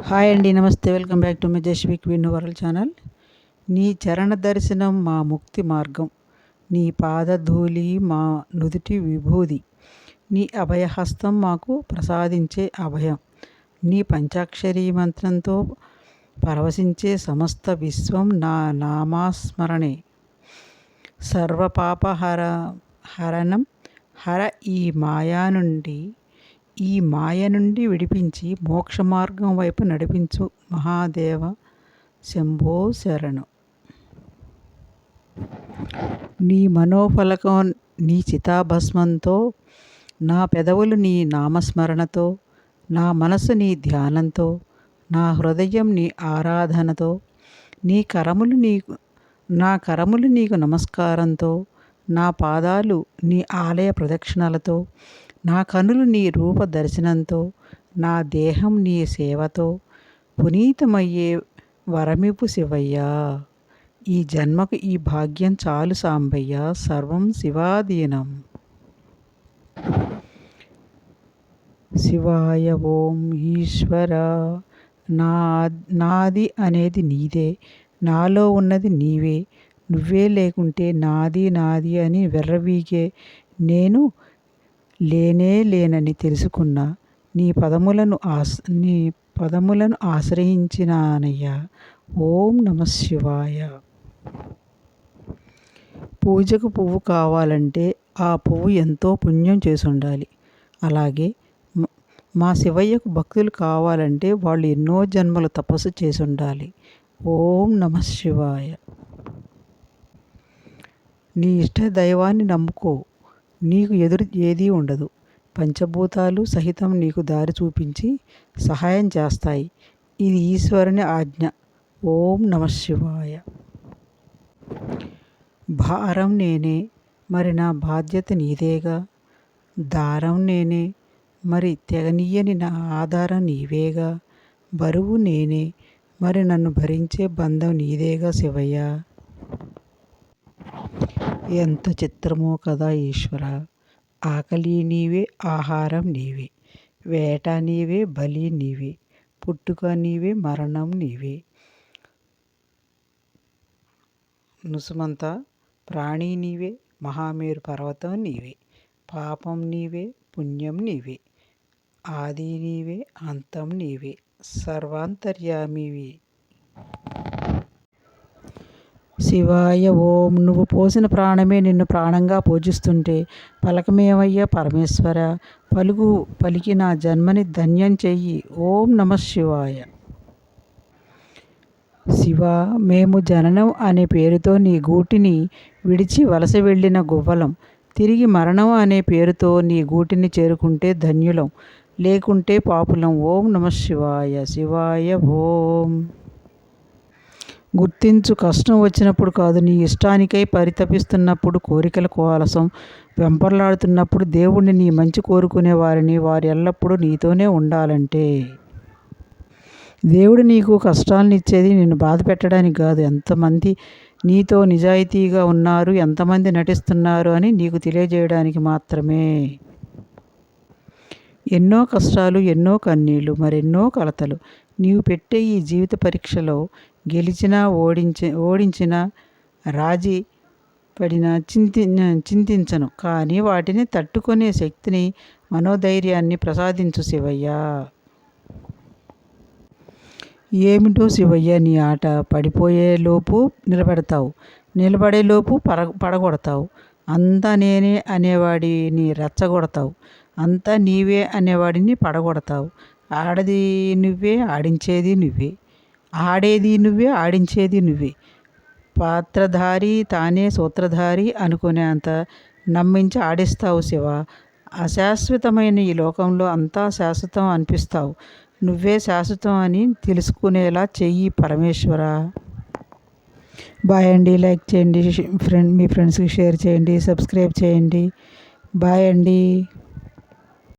Hi అండి, నమస్తే. Welcome back to my జస్విక్ విన్ వరల్డ్ ఛానల్. నీ చరణ దర్శనం మా ముక్తి మార్గం, నీ పాదధూళి మా నుదుటి విభూది, నీ అభయహస్తం మాకు ప్రసాదించే అభయం, నీ పంచాక్షరీ మంత్రంతో పరవశించే సమస్త విశ్వం నా నామస్మరణే. హరణం హర ఈ మాయ నుండి విడిపించి మోక్ష మార్గం వైపు నడిపించు మహాదేవ శంభో శరణు. నీ మనోఫలకం నీ చితాభస్మంతో, నా పెదవులు నీ నామస్మరణతో, నా మనసు నీ ధ్యానంతో, నా హృదయం నీ ఆరాధనతో, నా కరములు నీకు నమస్కారంతో, నా పాదాలు నీ ఆలయ ప్రదక్షిణలతో, నా కనులు నీ రూప దర్శనంతో, నా దేహం నీ సేవతో పునీతమయ్యే వరమిపు శివయ్యా. ఈ జన్మకు ఈ భాగ్యం చాలు సాంబయ్య, సర్వం శివాధీనం. శివాయ ఓం ఈశ్వర. నాది అనేది నీదే, నాలో ఉన్నది నీవే. నువ్వే లేకుంటే నాది అని వెర్రవీగే నేను లేనని తెలుసుకున్నా. నీ పదములను ఆశ్రయించినానయ్యా. ఓం నమః శివాయ. పూజకు పువ్వు కావాలంటే ఆ పువ్వు ఎంతో పుణ్యం చేసి ఉండాలి. అలాగే మా శివయ్యకు భక్తులు కావాలంటే వాళ్ళు ఎన్నో జన్మలు తపస్సు చేసి ఉండాలి. ఓం నమః శివాయ. నీ ఇష్ట దైవాన్ని నమ్ముకో, నీకు ఎదురు ఏదీ ఉండదు. పంచభూతాలు సహితం నీకు దారి చూపించి సహాయం చేస్తాయి. ఇది ఈశ్వరుని ఆజ్ఞ. ఓం నమః శివాయ. భారం నేనే, మరి నా బాధ్యత నీదేగా. దారం నేనే, మరి తెగనీయని నా ఆధారం నీవేగా. బరువు నేనే, మరి నన్ను భరించే బంధం నీదేగా శివయ్య. ఎంత చిత్రమో కదా ఈశ్వర. ఆకలి నీవే, ఆహారం నీవే, వేట నీవే, బలి నీవే, పుట్టుక నీవే, మరణం నీవే. నుసుమంతా ప్రాణి నీవే, మహామేరు పర్వతం నీవే. పాపం నీవే, పుణ్యం నీవే, ఆది నీవే, అంతం నీవే, సర్వాంతర్యామివి. శివాయ ఓం. నువ్వు పోసిన ప్రాణమే నిన్ను ప్రాణంగా పూజిస్తుంటే పలకమేమయ్యా పరమేశ్వర. పలికి నా జన్మని ధన్యం చెయ్యి. ఓం నమః శివాయ. శివ, మేము జననం అనే పేరుతో నీ గూటిని విడిచి వలస వెళ్ళిన గువ్వలం. తిరిగి మరణం అనే పేరుతో నీ గూటిని చేరుకుంటే ధన్యులం, లేకుంటే పాపులం. ఓం నమః శివాయ. శివాయ ఓం. గుర్తించు, కష్టం వచ్చినప్పుడు కాదు, నీ ఇష్టానికై పరితపిస్తున్నప్పుడు, కోరికల కోసం వెంపర్లాడుతున్నప్పుడు, దేవుణ్ణి నీ మంచి కోరుకునే వారిని వారు ఎల్లప్పుడూ నీతోనే ఉండాలంటే. దేవుడు నీకు కష్టాలను ఇచ్చేది నిన్ను బాధ పెట్టడానికి కాదు, ఎంతమంది నీతో నిజాయితీగా ఉన్నారు, ఎంతమంది నటిస్తున్నారు అని నీకు తెలియజేయడానికి మాత్రమే. ఎన్నో కష్టాలు, ఎన్నో కన్నీళ్ళు, మరెన్నో కలతలు నీవు పెట్టే ఈ జీవిత పరీక్షలో గెలిచినా ఓడించినా రాజీ పడినా చింతించను, కానీ వాటిని తట్టుకునే శక్తిని, మనోధైర్యాన్ని ప్రసాదించు శివయ్య. ఏమిటో శివయ్య నీ ఆట. పడిపోయేలోపు నిలబెడతావు, నిలబడేలోపు పడగొడతావు. అంతా నేనే అనేవాడిని రెచ్చగొడతావు, అంతా నీవే అనేవాడిని పడగొడతావు. ఆడది నువ్వే, ఆడించేది నువ్వే. ఆడేది నువ్వే, ఆడించేది నువ్వే. పాత్రధారి తానే సూత్రధారి అనుకునేంత నమ్మించి ఆడిస్తావు శివ. అశాశ్వతమైన ఈ లోకంలో అంతా శాశ్వతం అనిపిస్తావు. నువ్వే శాశ్వతం అని తెలుసుకునేలా చెయ్యి పరమేశ్వర. బాయ్ అండి. లైక్ చేయండి, మీ ఫ్రెండ్స్కి షేర్ చేయండి, సబ్స్క్రైబ్ చేయండి. బాయ్ అండి.